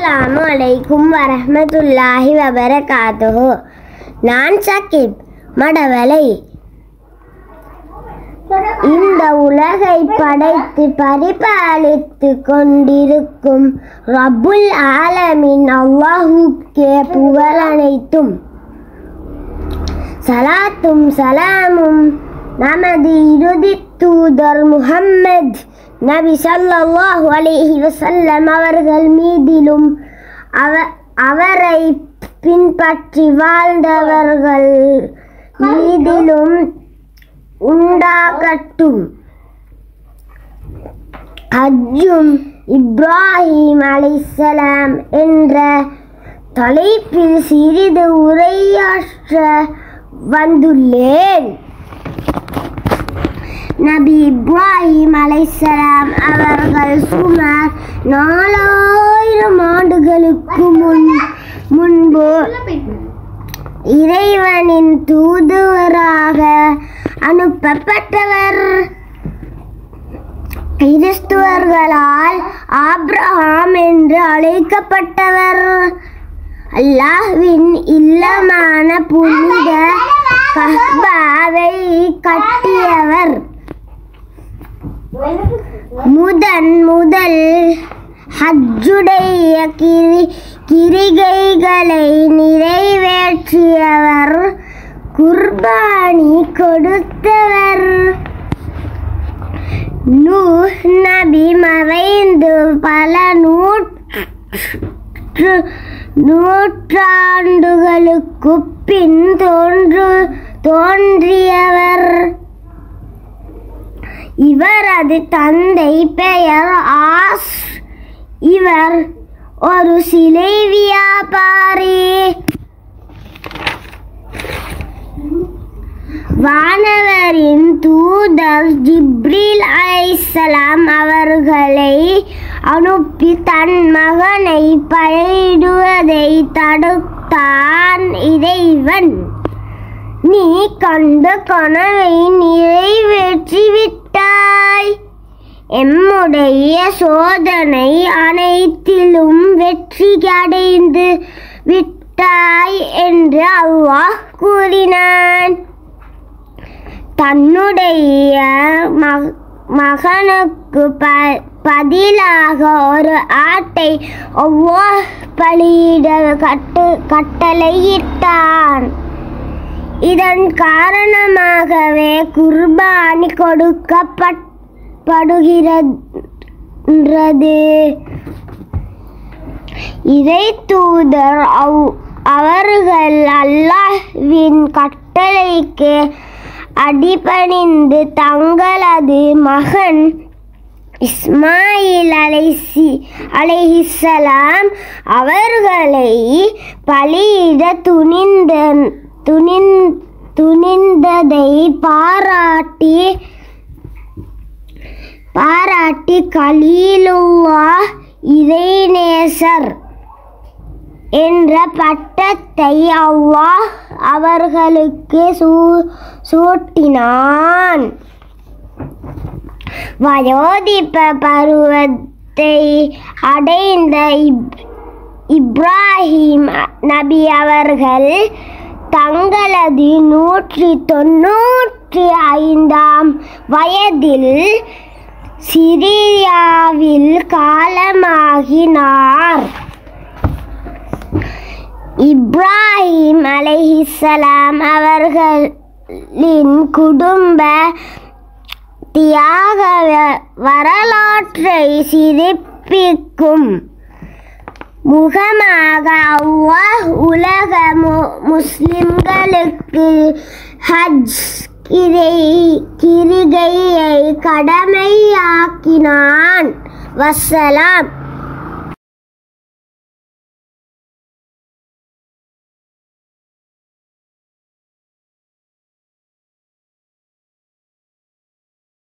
அஸ்ஸலாமு அலைக்கும் வரஹ்மத்துல்லாஹி வபரகாத்துஹு. நான் சகிப் மடவலை. இந்த உலகை படைத்து பரிபாலித்து கொண்டிருக்கும் ரப்புல் ஆலமீன் அல்லாஹுக்கே புகழ் அனைத்தும். சலாத்தும் சலாமும் நமது இறுதி தூதர் முஹம்மது நபி ஸல்லல்லாஹு அலைஹி வஸல்லம் அவர்கள் மீதிலும் அவரை பின்பற்றி வாழ்ந்தவர்கள் மீதிலும் உண்டாகட்டும். ஹஜ்ஜும் இப்ராஹிம் அலைஹிஸ்ஸலாம் என்ற தலைப்பில் சிறிது உரையாற்ற வந்துள்ளேன். நபி இப்ராஹிம் அலைஹிஸ்ஸலாம் அவர்கள் சுமார் 4000 ஆண்டுகளுக்கு முன்பு இறைவனின் தூதுவராக அனுப்பப்பட்டவர். கிறிஸ்துவர்களால் ஆபிரகாம் என்று அழைக்கப்பட்டவர். அல்லாஹ்வின் இல்லமான புனித கஅபாவை கட்டியவர். முதல் ஹஜ்ஜுடைய கிரிகைகளை நிறைவேற்றியவர். குர்பானி கொடுத்தவர். நூஹ் நபி மறைந்து பல நூற்றாண்டுகளுக்கு பின் தோன்றியவர். இவரது தந்தை பெயர் ஆஸ். இவர் ஒரு சிலை வியாபாரி. வானவரின் தூதர் ஜிப்ரீல் அலைஹிஸ்ஸலாம் அவர்களை அனுப்பி தன் மகனை பலியிடுவதை தடுத்தான் இறைவன். நீ கண்ட கனவை நிறைவேற்றி விட்டாய். எம்முடைய சோதனை அனைத்திலும் வெற்றி அடைந்து விட்டாய் என்று அல்லாஹ் கூறினான். தன்னுடைய மகனுக்கு பதிலாக ஒரு ஆட்டை அல்லாஹ் பலியிட கட்டளையிட்டான். இதன் காரணமாகவே குர்பானி கொடுக்கப்படுகிறது. இறை தூதர் அவர்கள் அல்லாஹ்வின் கட்டளைக்கு அடிபணிந்து தங்களது மகன் இஸ்மாயில் அலைஹிஸ்ஸலாம் அவர்களை பலியிட துணிந்ததை பாராட்டி கலீலுல்லாஹ் இறைநேசர் என்ற பட்டத்தை அல்லாஹ் அவர்களுக்கு சூட்டினான். வயோதிப பருவத்தை அடைந்த இப்ராஹிம் நபி அவர்கள் தங்களது 195ஆம் வயதில் சிரியாவில் காலமாகினார். இப்ராஹிம் அலைஹிஸ்ஸலாம் அவர்களின் குடும்ப தியாக வரலாற்றை சிறப்பிக்கும் முகமாக அல்லாஹ் உலக முஸ்லிம்களுக்கு ஹஜ் கிரிகையை கடமையாக்கினான். வஸ்ஸலாம்.